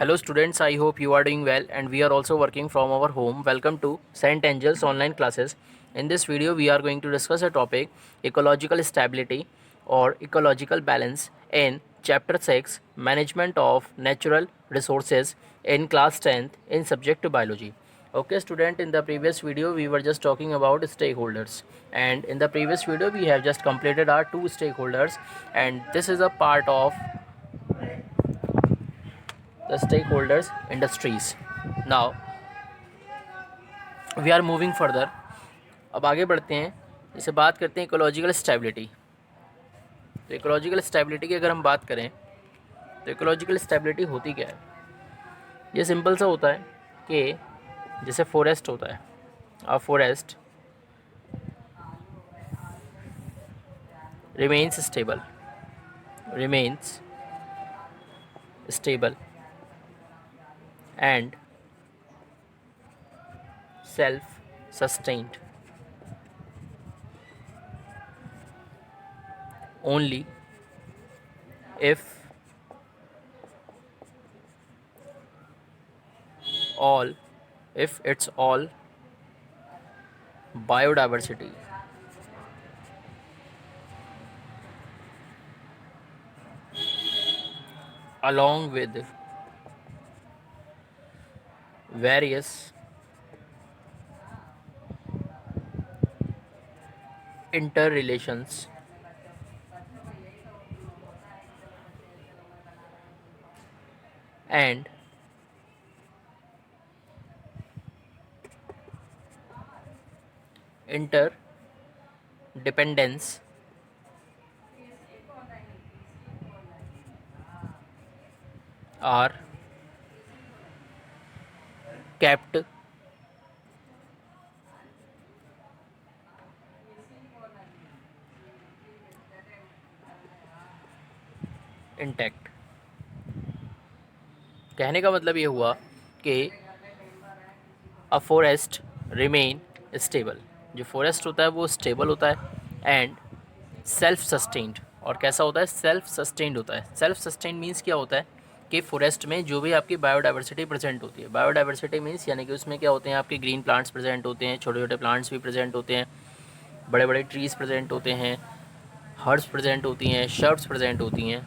Hello students, I hope you are doing well and we are also working from our home. Welcome to St. Angel's online classes. In this video, we are going to discuss a topic ecological stability or ecological balance in chapter 6 management of natural resources in class 10th in subject to biology. Okay student, in the previous video we were just talking about stakeholders, and in the previous video we have just completed our two stakeholders, and this is a part of the stakeholders industries. Now we are moving further. अब आगे बढ़ते हैं, जैसे बात करते हैं ecological stability. तो ecological stability की अगर हम बात करें तो इकोलॉजिकल स्टेबिलिटी होती क्या है. ये सिंपल सा होता है कि जैसे फॉरेस्ट होता है, a forest remains stable and self sustained only if it's all biodiversity along with various interrelations and interdependence are kept intact. कहने का मतलब ये हुआ कि अ फॉरेस्ट रिमेन स्टेबल. जो फॉरेस्ट होता है वो स्टेबल होता है एंड सेल्फ सस्टेन्ड. और कैसा होता है? सेल्फ सस्टेन्ड होता है. सेल्फ सस्टेन्ड मीन्स क्या होता है कि फॉरेस्ट में जो भी आपकी बायोडाइवर्सिटी प्रेजेंट होती है, बायोडाइवर्सिटी मीन्स यानी कि उसमें क्या होते हैं, आपके ग्रीन प्लांट्स प्रेजेंट होते हैं, छोटे छोटे प्लांट्स भी प्रेजेंट होते हैं, बड़े बड़े ट्रीज़ प्रेजेंट होते हैं, हर्ब्स प्रेजेंट होती हैं, शर्ब्स प्रेजेंट होती हैं.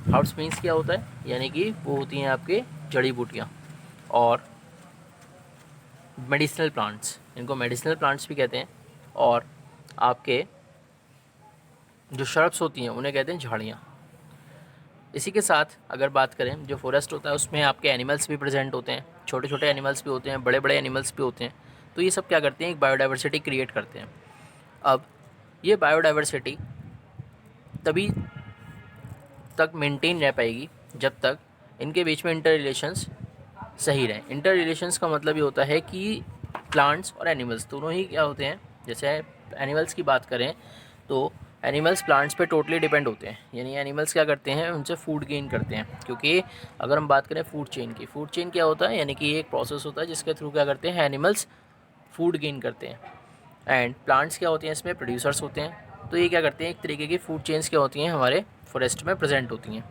हर्ब्स मीन्स क्या होता है, यानी कि वो होती हैं आपके जड़ी बूटियाँ. और मेडिसिनल प्लांट्स, इनको मेडिसिनल प्लांट्स भी कहते हैं. और आपके जो शर्ब्स होती हैं उन्हें कहते हैं झाड़ियाँ. इसी के साथ अगर बात करें, जो फॉरेस्ट होता है उसमें आपके एनिमल्स भी प्रेजेंट होते हैं, छोटे छोटे एनिमल्स भी होते हैं, बड़े बड़े एनिमल्स भी होते हैं. तो ये सब क्या करते हैं, एक बायोडाइवर्सिटी क्रिएट करते हैं. अब ये बायोडाइवर्सिटी तभी तक मेंटेन रह पाएगी जब तक इनके बीच में इंटर रिलेशंस सही रहें. इंटर रिलेशंस का मतलब ये होता है कि प्लांट्स और एनिमल्स दोनों ही क्या होते हैं. जैसे एनिमल्स की बात करें तो एनिमल्स प्लांट्स पे टोटली डिपेंड होते हैं, यानी एनिमल्स क्या करते हैं, उनसे फूड गेन करते हैं. क्योंकि अगर हम बात करें फूड चेन की, फूड चेन क्या होता है, यानी कि ये एक प्रोसेस होता है जिसके थ्रू क्या करते हैं, एनिमल्स फूड गेन करते हैं. एंड प्लांट्स क्या होते हैं, इसमें प्रोड्यूसर्स होते हैं. तो ये क्या करते हैं, एक तरीके की फूड चेन्स क्या होती हैं हमारे फॉरेस्ट में प्रेजेंट होती हैं.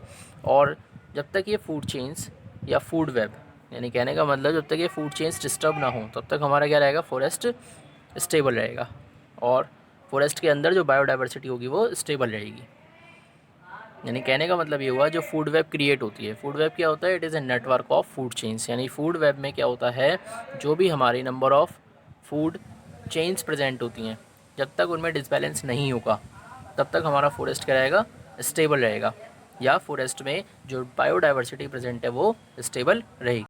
और जब तक ये फूड चेन्स या फूड वेब, यानी कहने का मतलब जब तक ये फूड चेन्स डिस्टर्ब ना हो तब तक हमारा क्या रहेगा, फॉरेस्ट स्टेबल रहेगा. और फॉरेस्ट के अंदर जो बायोडाइवर्सिटी होगी वो स्टेबल रहेगी. यानी कहने का मतलब ये हुआ, जो फूड वेब क्रिएट होती है, फूड वेब क्या होता है, it is a network of food chains. यानी फूड वेब में क्या होता है, जो भी हमारी number of food chains present होती हैं, जब तक उनमें डिसबैलेंस नहीं होगा तब तक हमारा फॉरेस्ट क्या रहेगा, स्टेबल रहेगा. या फॉरेस्ट में जो बायोडाइवर्सिटी प्रेजेंट है वो स्टेबल रहेगी.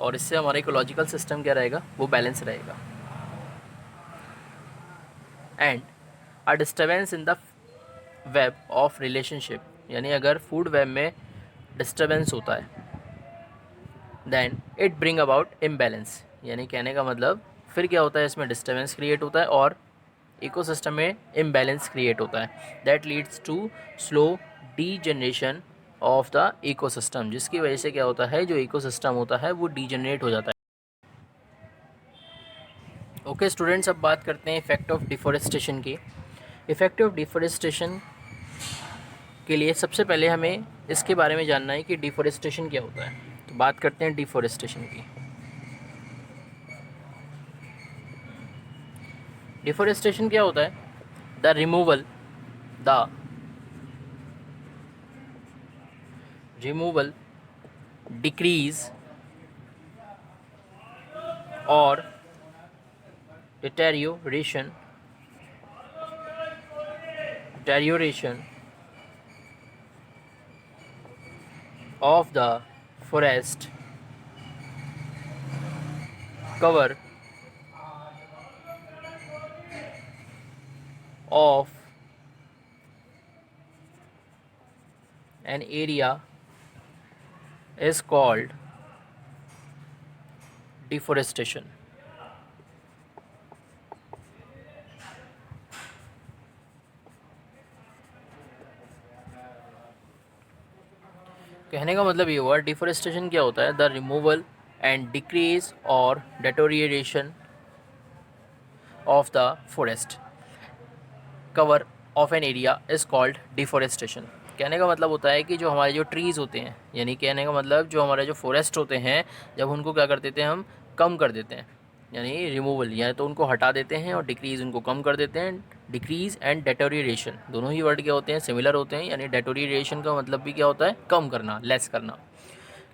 और इससे हमारा इकोलॉजिकल सिस्टम क्या रहेगा, वो बैलेंस रहेगा. And a disturbance in the web of relationship, यानी अगर फूड वेब में डिस्टर्बेंस होता है then it bring about imbalance. यानी कहने का मतलब फिर क्या होता है, इसमें डिस्टर्बेंस क्रिएट होता है और इकोसिस्टम में इम्बैलेंस क्रिएट होता है. That leads to slow degeneration of the ecosystem, जिसकी वजह से क्या होता है, जो इकोसिस्टम होता है वो डीजनरेट हो जाता है. ओके स्टूडेंट्स, अब बात करते हैं इफेक्ट ऑफ डिफॉरेस्टेशन की. इफेक्ट ऑफ डिफॉरेस्टेशन के लिए सबसे पहले हमें इसके बारे में जानना है कि डिफॉरेस्टेशन क्या होता है। तो बात करते हैं डिफॉरेस्टेशन की। डिफॉरेस्टेशन क्या होता है? द रिमूवल, डिक्रीज और deterioration of the forest cover of an area is called deforestation. कहने का मतलब ये हुआ, डिफॉरेस्टेशन क्या होता है? द रिमूवल एंड डिक्रीज और deterioration of the forest cover of an area is called deforestation. कहने का मतलब होता है कि जो हमारे जो ट्रीज़ होते हैं, यानी कहने का मतलब जो हमारे जो फॉरेस्ट होते हैं, जब उनको क्या कर देते हैं, हम कम कर देते हैं, यानी रिमूवल, या तो उनको हटा देते हैं, और डिक्रीज़ उनको कम कर देते हैं। डिक्रीज़ एंड डेटोरिएशन दोनों ही वर्ड क्या होते हैं? सिमिलर होते हैं। यानी डेटोरिएशन का मतलब भी क्या होता है? कम करना, लेस करना।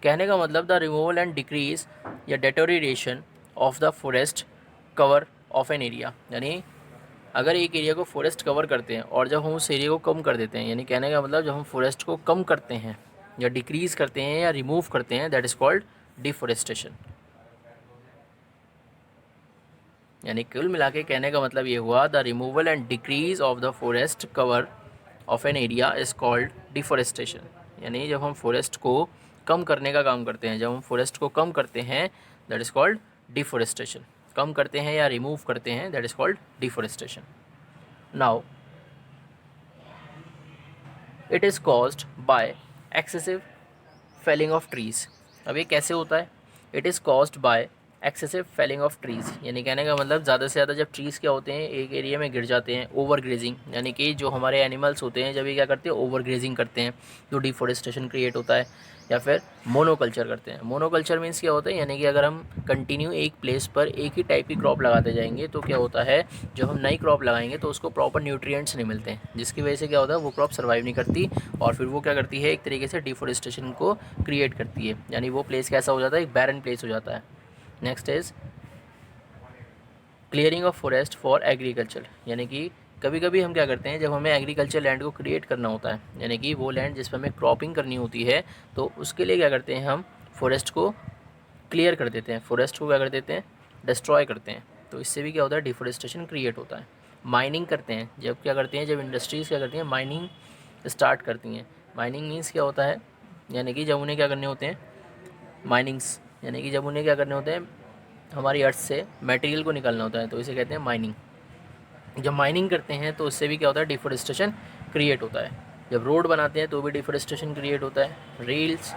कहने का मतलब द रिमूवल एंड डिक्रीज़ या deterioration of the forest cover of an area, यानी अगर एक एरिया को फॉरेस्ट कवर करते हैं और जब हम उस एरिया को कम कर देते हैं, यानी कहने का मतलब जब हम फॉरेस्ट को कम करते हैं या डिक्रीज़ करते हैं या रिमूव करते हैं, दैट इज़ कॉल्ड डिफॉरेस्टेशन। यानी कुल मिला के कहने का मतलब ये हुआ, the removal and decrease of the forest cover of an area is called deforestation. यानी जब हम फॉरेस्ट को कम करने का काम करते हैं, जब हम फॉरेस्ट को कम करते हैं, दैट इज़ कॉल्ड डिफॉरेस्टेशन। कम करते हैं या रिमूव करते हैं, that is called deforestation. Now it is caused by excessive felling of trees. अब ये कैसे होता है? It is caused by excessive felling of trees, यानी कहने का मतलब ज़्यादा से ज़्यादा जब ट्रीज़ क्या होते हैं, एक एरिया में गिर जाते हैं, ओवर ग्रेजिंग, यानी कि जो हमारे एनिमल्स होते हैं जब ये क्या करते हैं, ओवर ग्रेजिंग करते हैं, तो डिफॉरेस्टेशन क्रिएट होता है। या फिर मोनोकल्चर करते हैं। मोनोकल्चर मीन्स क्या होता है? यानी कि अगर हम कंटिन्यू एक प्लेस पर एक ही टाइप की क्रॉप लगाते जाएंगे तो क्या होता है, जब हम नई क्रॉप लगाएंगे तो उसको प्रॉपर न्यूट्रिएंट्स नहीं मिलते हैं, जिसकी वजह से क्या होता है, वो क्रॉप सर्वाइव नहीं करती, और फिर वो क्या करती है, एक तरीके से डिफॉरेस्टेशन को क्रिएट करती है। यानी वो प्लेस कैसा हो जाता है, एक बैरन प्लेस हो जाता है। Next is clearing of forest for agriculture, यानी कि कभी कभी हम क्या करते हैं, जब हमें एग्रीकल्चर लैंड को क्रिएट करना होता है, यानी कि वो लैंड जिस पर हमें क्रॉपिंग करनी होती है, तो उसके लिए क्या करते हैं, हम फॉरेस्ट को क्लियर कर देते हैं, फॉरेस्ट को क्या कर देते हैं, डिस्ट्रॉय करते हैं। तो इससे भी क्या होता है, डिफॉरेस्टेशन क्रिएट होता है। माइनिंग करते हैं, जब क्या करते हैं, जब इंडस्ट्रीज़ क्या करती हैं, माइनिंग स्टार्ट करती हैं। माइनिंग मीन्स क्या होता है, यानी कि जब उन्हें क्या करने होते हैं, माइनिंग्स, यानी कि जब उन्हें क्या करने होते हैं, हमारी अर्थ से मटेरियल को निकालना होता है, तो इसे कहते हैं माइनिंग। जब माइनिंग करते हैं तो उससे भी क्या होता है, डिफॉरेस्टेशन क्रिएट होता है। जब रोड बनाते हैं तो भी डिफॉरेस्टेशन क्रिएट होता है। रेल्स,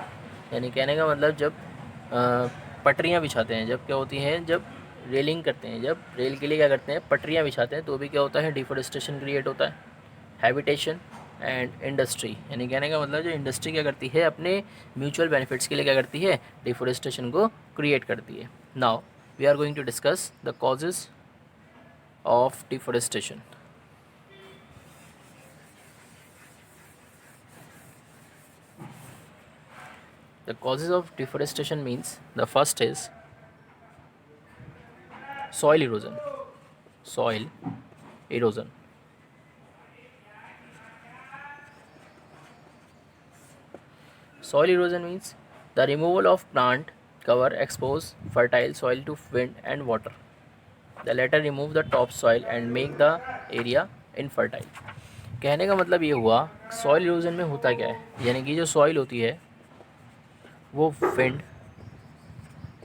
यानी कहने का मतलब जब पटरियाँ बिछाते हैं, जब क्या होती हैं, जब रेलिंग करते हैं, जब रेल के लिए क्या करते हैं, पटरियाँ बिछाते हैं, तो भी क्या होता है, डिफॉरेस्टेशन क्रिएट होता है। हैबिटेशन एंड इंडस्ट्री, यानी कहने का मतलब जो इंडस्ट्री क्या करती है, अपने म्यूचुअल बेनिफिट्स के लिए क्या करती है, डिफॉरेस्टेशन को क्रिएट करती है। Now we are going to discuss the causes of deforestation. The causes of deforestation means the first is soil erosion. Soil erosion. Soil erosion means the removal of plant cover expose fertile soil to wind and water. The latter remove the top soil and make the area infertile. कहने का मतलब ये हुआ, soil erosion में होता क्या है, यानी कि जो सॉइल होती है वो विंड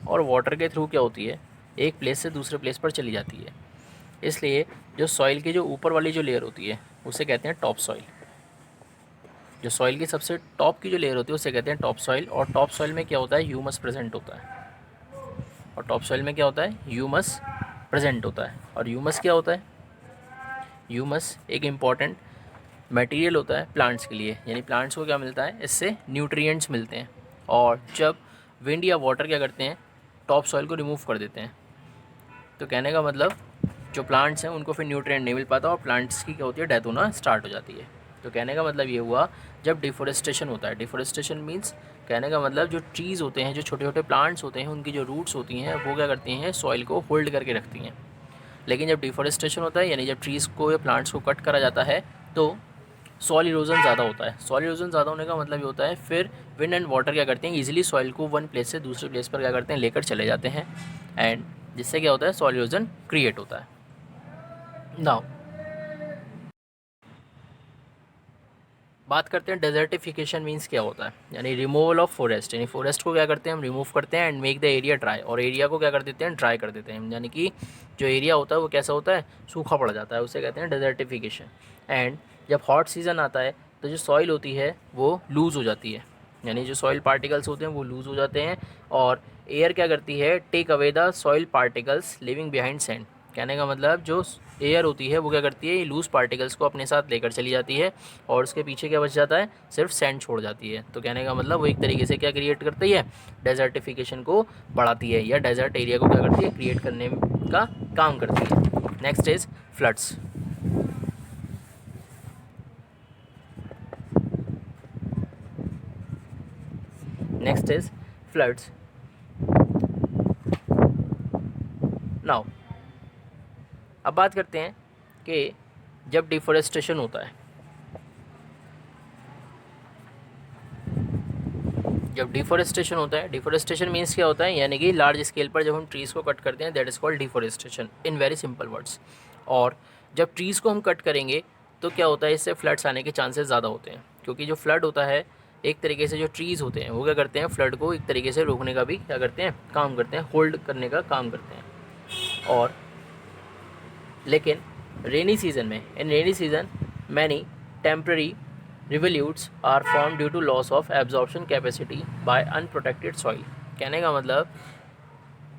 और वाटर के थ्रू क्या होती है, एक प्लेस से दूसरे प्लेस पर चली जाती है। इसलिए जो सॉइल की जो ऊपर वाली जो लेयर होती है उसे कहते हैं टॉप सॉइल। जो सॉइल की सबसे टॉप की जो लेयर होती है उसे कहते हैं टॉप सॉइल। और टॉप सॉइल में क्या होता है, ह्यूमस प्रेजेंट होता है। और टॉप सॉइल में क्या होता है, ह्यूमस प्रेजेंट होता है। और ह्यूमस क्या होता है, ह्यूमस एक इम्पॉर्टेंट मटेरियल होता है प्लांट्स के लिए, यानी प्लांट्स को क्या मिलता है, इससे न्यूट्रिएंट्स मिलते हैं। और जब विंड या वाटर क्या करते हैं, टॉप सॉइल को रिमूव कर देते हैं, तो कहने का मतलब जो प्लांट्स हैं उनको फिर न्यूट्रिएंट नहीं मिल पाता और प्लांट्स की क्या होती है, डेथ होना स्टार्ट हो जाती है। तो कहने का मतलब ये हुआ जब डिफोरेस्टेशन होता है। डिफोरेस्टेशन मीन्स कहने का मतलब जो ट्रीज़ होते हैं, जो छोटे छोटे प्लांट्स होते हैं, उनकी जो रूट्स होती हैं वो क्या करती हैं, सॉइल को होल्ड करके रखती हैं। लेकिन जब डिफोरेस्टेशन होता है, यानी जब ट्रीज़ को या प्लांट्स को कट करा जाता है, तो सॉइल इरोजन ज़्यादा होता है। सॉइल इरोजन ज़्यादा होने का मतलब ये होता है फिर विंड एंड वाटर क्या करते हैं, ईजिली सॉइल को वन प्लेस से दूसरे प्लेस पर क्या करते हैं, लेकर चले जाते हैं, एंड जिससे क्या होता है, सॉइल इरोजन क्रिएट होता है। नाउ बात करते हैं डेजर्टिफिकेशन मीन्स क्या होता है, यानी रिमूवल ऑफ फॉरेस्ट। यानी फॉरेस्ट को क्या करते हैं, हम रिमूव करते हैं and make the area dry, और एरिया को क्या कर देते हैं, ड्राई कर देते हैं। यानी कि जो एरिया होता है वो कैसा होता है, सूखा पड़ जाता है, उसे कहते हैं डेजर्टिफिकेशन। एंड जब हॉट सीज़न आता है तो जो सॉइल होती है वो लूज़ हो जाती है, यानी जो सॉइल पार्टिकल्स होते हैं वो लूज़ हो जाते हैं, और एयर क्या करती है, take away the soil particles living behind sand. कहने का मतलब जो एयर होती है वो क्या करती है, ये लूज़ पार्टिकल्स को अपने साथ लेकर चली जाती है, और उसके पीछे क्या बच जाता है, सिर्फ सैंड छोड़ जाती है। तो कहने का मतलब वो एक तरीके से क्या क्रिएट करती है, डेजर्टिफिकेशन को बढ़ाती है, या डेजर्ट एरिया को क्या करती है, क्रिएट करने का काम करती है। Next is floods. Next is floods. Now अब बात करते हैं कि जब डिफोरेस्टेशन होता है, जब डिफोरेस्टेशन होता है, डिफोरेस्टेशन मीन्स क्या होता है, यानी कि लार्ज स्केल पर जब हम ट्रीज़ को कट करते हैं, that is called deforestation in very simple words. और जब ट्रीज़ को हम कट करेंगे तो क्या होता है, इससे फ्लड्स आने के चांसेस ज़्यादा होते हैं, क्योंकि जो फ्लड होता है एक तरीके से जो ट्रीज़ होते हैं वो क्या करते हैं, फ्लड को एक तरीके से रोकने का भी क्या करते हैं, काम करते हैं, होल्ड करने का काम करते हैं। और लेकिन रेनी सीजन में, in rainy season many temporary rivulets are form due to loss of absorption capacity by unprotected soil. कहने का मतलब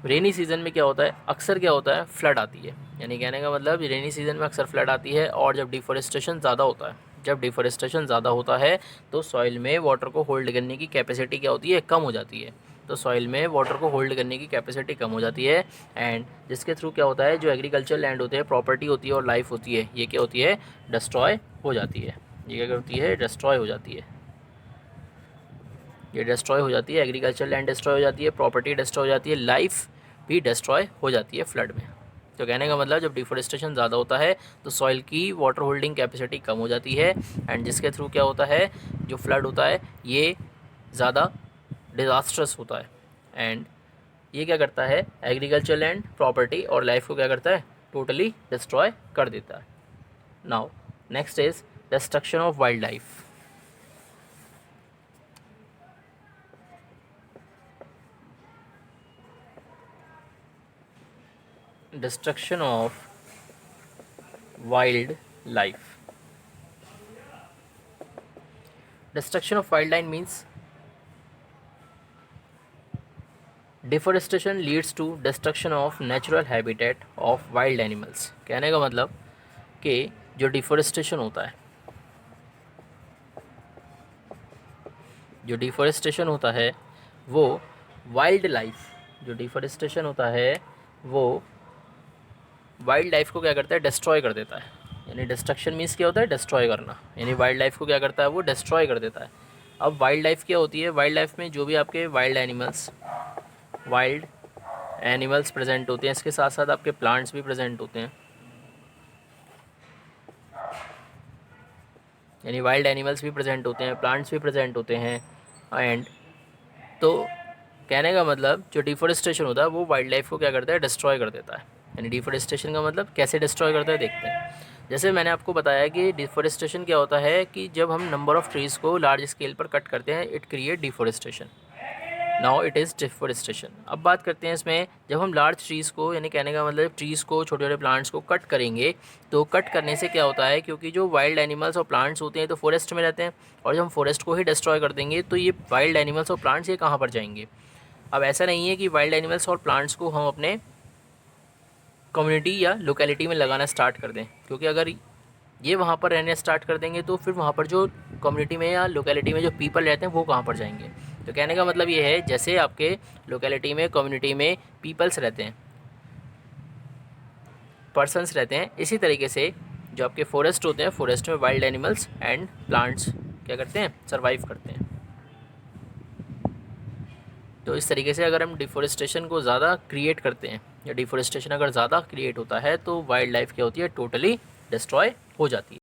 रेनी सीजन में क्या होता है, अक्सर क्या होता है, फ्लड आती है। यानी कहने का मतलब रेनी सीजन में अक्सर फ्लड आती है, और जब डिफोरेस्टेशन ज़्यादा होता है, जब डिफोरेस्टेशन ज़्यादा होता है तो सॉइल में वाटर को होल्ड करने की कैपेसिटी क्या होती है, कम हो जाती है। तो सॉइल में वाटर को होल्ड करने की कैपेसिटी कम हो जाती है, एंड जिसके थ्रू क्या होता है, जो एग्रीकल्चर लैंड होते हैं, प्रॉपर्टी होती है और लाइफ होती है, ये क्या होती है, डिस्ट्रॉय हो जाती है। ये क्या होती है, डिस्ट्रॉय हो जाती है, ये डिस्ट्रॉय हो जाती है। एग्रीकल्चर लैंड डिस्ट्रॉय हो जाती है, प्रॉपर्टी डिस्ट्रॉय हो जाती है, लाइफ भी डिस्ट्रॉय हो जाती है फ्लड में। तो कहने का मतलब जब डिफोरेस्टेशन ज़्यादा होता है तो सॉइल की वाटर होल्डिंग कैपेसिटी कम हो जाती है, एंड जिसके थ्रू क्या होता है, जो फ्लड होता है ये ज़्यादा डिज़ास्ट्रस होता है, एंड ये क्या करता है, एग्रीकल्चर लैंड, प्रॉपर्टी और लाइफ को क्या करता है, टोटली डिस्ट्रॉय कर देता है। Now next is destruction of wildlife. Destruction of wildlife. Destruction of wildlife means deforestation leads to destruction of natural habitat of wild animals. कहने का मतलब कि जो डिफोरेस्टेशन होता है, जो डिफोरेस्टेशन होता है वो वाइल्ड लाइफ, जो डिफोरेस्टेशन होता है वो वाइल्ड लाइफ को क्या करता है, डिस्ट्रॉय कर देता है। यानी डिस्ट्रक्शन मीन्स क्या होता है, डिस्ट्रॉय करना, यानी वाइल्ड लाइफ को क्या करता है, वो डिस्ट्रॉय कर देता है। अब वाइल्ड लाइफ क्या होती है, वाइल्ड लाइफ में जो भी आपके वाइल्ड एनिमल्स प्रेजेंट होते हैं, इसके साथ साथ आपके प्लांट्स भी प्रेजेंट होते हैं, यानी वाइल्ड एनिमल्स भी प्रेजेंट होते हैं, प्लांट्स भी प्रेजेंट होते हैं। एंड तो कहने का मतलब जो डिफोरेस्टेशन होता है वो वाइल्ड लाइफ को क्या करता है, डिस्ट्रॉय कर देता है। यानी डिफोरेस्टेशन का मतलब कैसे डिस्ट्रॉय करता है, देखते हैं। जैसे मैंने आपको बताया कि डिफोरेस्टेशन क्या होता है, कि जब हम नंबर ऑफ़ ट्रीज़ को लार्ज स्केल पर कट करते हैं, it create deforestation. Now it is deforestation. अब बात करते हैं इसमें, जब हम लार्ज ट्रीज़ को, यानी कहने का मतलब ट्रीज़ को, छोटे छोटे प्लांट्स को कट करेंगे, तो कट करने से क्या होता है, क्योंकि जो वाइल्ड एनिमल्स और प्लांट्स होते हैं तो फॉरेस्ट में रहते हैं, और जब हम फॉरेस्ट को ही डिस्ट्रॉय कर देंगे तो ये वाइल्ड एनिमल्स और प्लांट्स ये कहाँ पर जाएंगे। अब ऐसा नहीं है कि वाइल्ड एनिमल्स और प्लांट्स को हम अपने कम्युनिटी या लोकेलिटी में लगाना स्टार्ट कर दें, क्योंकि अगर ये वहाँ पर रहने स्टार्ट कर देंगे तो फिर वहाँ पर जो कम्युनिटी में या लोकेलिटी में जो पीपल रहते हैं वो कहाँ पर जाएंगे। तो कहने का मतलब ये है, जैसे आपके लोकेलिटी में कम्युनिटी में पीपल्स रहते हैं, पर्सन्स रहते हैं, इसी तरीके से जो आपके फॉरेस्ट होते हैं, फॉरेस्ट में वाइल्ड एनिमल्स एंड प्लांट्स क्या करते हैं, सर्वाइव करते हैं। तो इस तरीके से अगर हम डिफॉरेस्टेशन को ज़्यादा क्रिएट करते हैं या डिफॉरेस्टेशन अगर ज़्यादा क्रिएट होता है तो वाइल्ड लाइफ क्या होती है, टोटली डिस्ट्रॉय हो जाती है।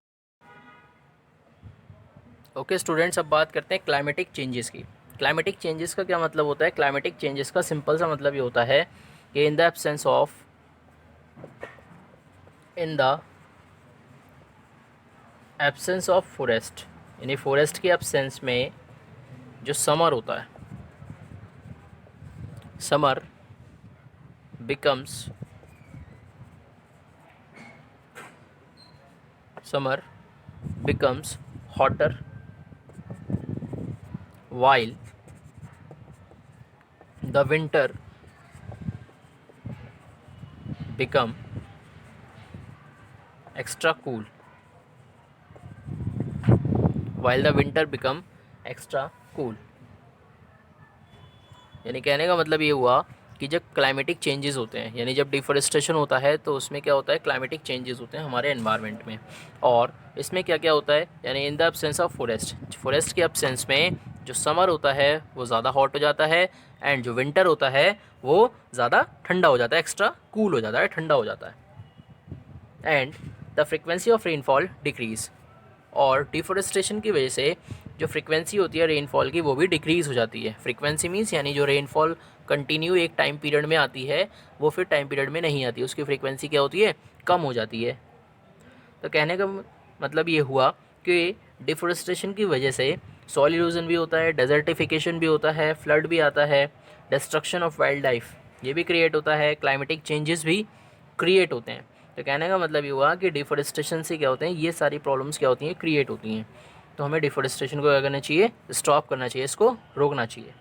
ओके स्टूडेंट्स, अब बात करते हैं क्लाइमेटिक चेंजेस की। क्लाइमेटिक चेंजेस का क्या मतलब होता है? क्लाइमेटिक चेंजेस का सिंपल सा मतलब ये होता है कि in the absence of forest, यानी फॉरेस्ट के एब्सेंस में जो समर होता है, summer becomes hotter while the winter become extra cool, यानी कहने का मतलब ये हुआ कि जब क्लाइमेटिक चेंजेस होते हैं, यानी जब डिफॉरेस्टेशन होता है तो उसमें क्या होता है, क्लाइमेटिक चेंजेस होते हैं हमारे एनवायरनमेंट में। और इसमें क्या क्या होता है, यानी in the absence of forest के एब्सेंस में जो समर होता है वो ज़्यादा हॉट हो जाता है एंड जो विंटर होता है वो ज़्यादा ठंडा हो जाता है, एक्स्ट्रा कूल हो जाता है, ठंडा हो जाता है। And the frequency of rainfall decrease, और डिफॉरेस्टेशन की वजह से जो फ्रिक्वेंसी होती है रेनफॉल की वो भी डिक्रीज़ हो जाती है। फ्रिक्वेंसी मीन्स यानी जो रेनफॉल कंटिन्यू एक टाइम पीरियड में आती है वो फिर टाइम पीरियड में नहीं आती, उसकी फ्रिक्वेंसी क्या होती है, कम हो जाती है। तो कहने का मतलब ये हुआ कि डिफॉरेस्टेशन की वजह से सॉइल इरोजन भी होता है, डेजर्टिफिकेशन भी होता है, फ्लड भी आता है, डिस्ट्रक्शन ऑफ वाइल्ड लाइफ ये भी क्रिएट होता है, क्लाइमेटिक चेंजेस भी क्रिएट होते हैं। तो कहने का मतलब ये हुआ कि डिफॉरेस्टेशन से क्या होते हैं, ये सारी प्रॉब्लम्स क्या होती हैं, क्रिएट होती हैं। तो हमें डिफॉरेस्टेशन को क्या करना चाहिए, स्टॉप करना चाहिए, इसको रोकना चाहिए।